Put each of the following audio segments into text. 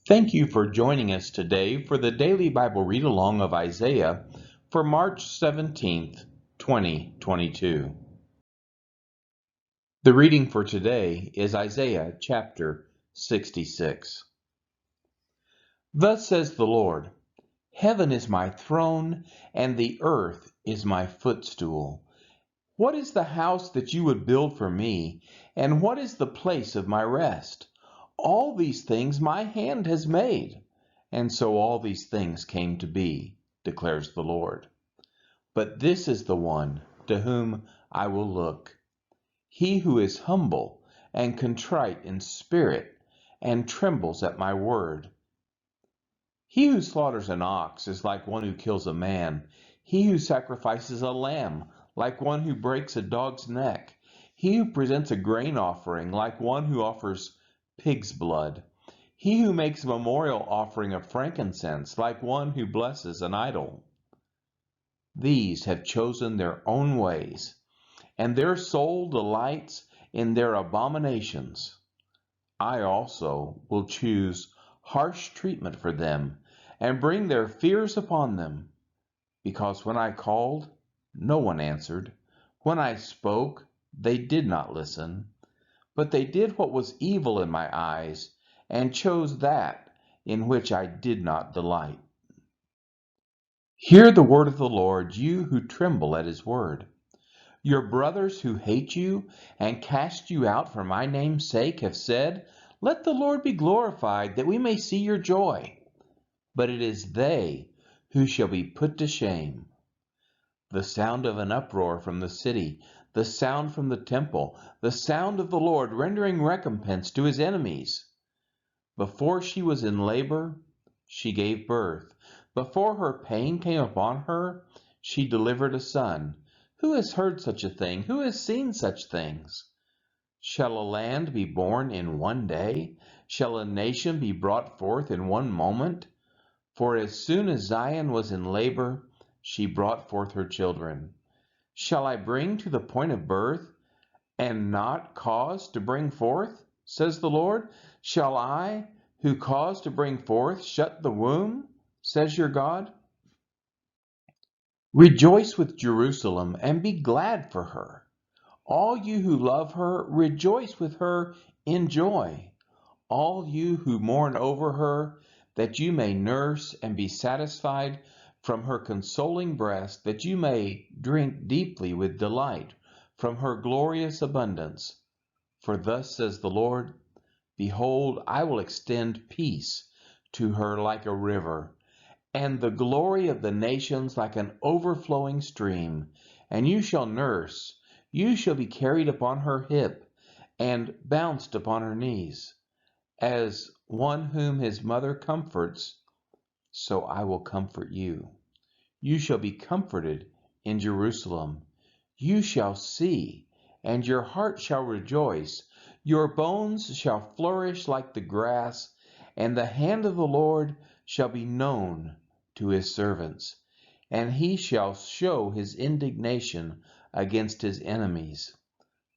Thank you for joining us today for the daily Bible read along of Isaiah for March 17th, 2022. The reading for today is Isaiah chapter 66. Thus says the Lord, Heaven is my throne, and the earth is my footstool. What is the house that you would build for me, and what is the place of my rest? All these things my hand has made, and so all these things came to be, declares the Lord. But this is the one to whom I will look, he who is humble and contrite in spirit, and trembles at my word. He who slaughters an ox is like one who kills a man. He who sacrifices a lamb, like one who breaks a dog's neck. He who presents a grain offering, like one who offers pig's blood. He who makes a memorial offering of frankincense, like one who blesses an idol. These have chosen their own ways, and their soul delights in their abominations. I also will choose harsh treatment for them, and bring their fears upon them. Because when I called, no one answered. When I spoke, they did not listen. But they did what was evil in my eyes, and chose that in which I did not delight. Hear the word of the Lord, you who tremble at his word. Your brothers who hate you and cast you out for my name's sake have said, Let the Lord be glorified, that we may see your joy. But it is they who shall be put to shame. The sound of an uproar from the city, the sound from the temple, the sound of the Lord rendering recompense to his enemies. Before she was in labor, she gave birth. Before her pain came upon her, she delivered a son. Who has heard such a thing? Who has seen such things? Shall a land be born in one day? Shall a nation be brought forth in one moment? For as soon as Zion was in labor, she brought forth her children. Shall I bring to the point of birth, and not cause to bring forth, says the Lord? Shall I, who cause to bring forth, shut the womb, says your God? Rejoice with Jerusalem, and be glad for her. All you who love her, rejoice with her in joy. All you who mourn over her, that you may nurse and be satisfied from her consoling breast, that you may drink deeply with delight from her glorious abundance. For thus says the Lord, Behold, I will extend peace to her like a river, and the glory of the nations like an overflowing stream. And you shall nurse, you shall be carried upon her hip, and bounced upon her knees. As one whom his mother comforts, so I will comfort you. You shall be comforted in Jerusalem. You shall see, and your heart shall rejoice. Your bones shall flourish like the grass, and the hand of the Lord shall be known to his servants. And he shall show his indignation against his enemies.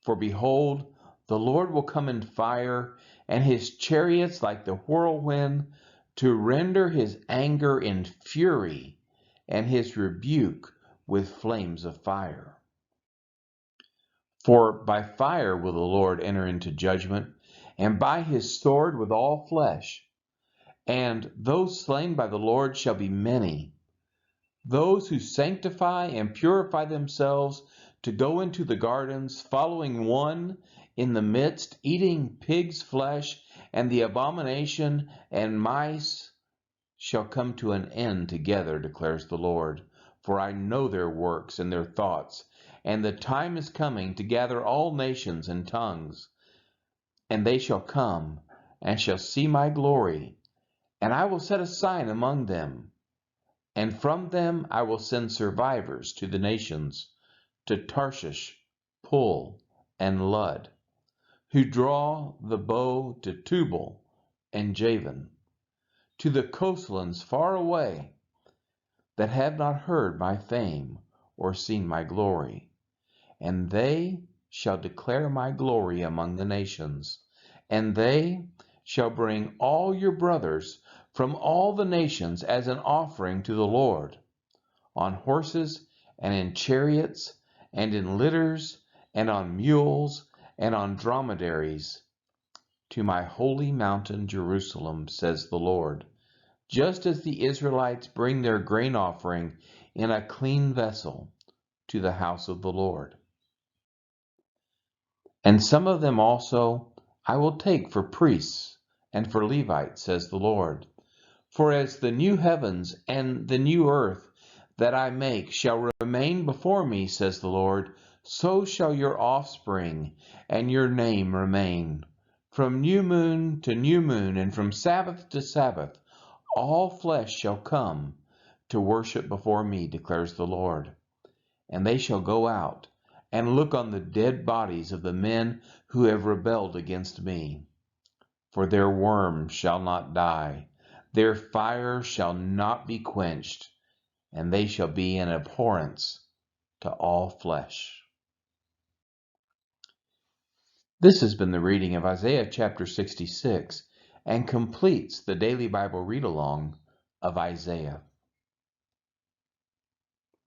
For behold, the Lord will come in fire, and his chariots like the whirlwind, to render his anger in fury, and his rebuke with flames of fire. For by fire will the Lord enter into judgment, and by his sword with all flesh. And those slain by the Lord shall be many. Those who sanctify and purify themselves to go into the gardens, following one in the midst, eating pig's flesh, and the abomination and mice shall come to an end together, declares the Lord. For I know their works and their thoughts, and the time is coming to gather all nations and tongues. And they shall come, and shall see my glory, and I will set a sign among them. And from them I will send survivors to the nations, to Tarshish, Pul, and Lud, who draw the bow to Tubal and Javan, to the coastlands far away, that have not heard my fame or seen my glory. And they shall declare my glory among the nations, and they shall bring all your brothers from all the nations as an offering to the Lord, on horses and in chariots and in litters and on mules and on dromedaries, to my holy mountain Jerusalem, says the Lord, just as the Israelites bring their grain offering in a clean vessel to the house of the Lord. And some of them also I will take for priests and for Levites, says the Lord. For as the new heavens and the new earth that I make shall remain before me, says the Lord, so shall your offspring and your name remain. From new moon to new moon, and from Sabbath to Sabbath, all flesh shall come to worship before me, declares the Lord. And they shall go out and look on the dead bodies of the men who have rebelled against me. For their worm shall not die, their fire shall not be quenched, and they shall be an abhorrence to all flesh. This has been the reading of Isaiah chapter 66 and completes the daily Bible read-along of Isaiah.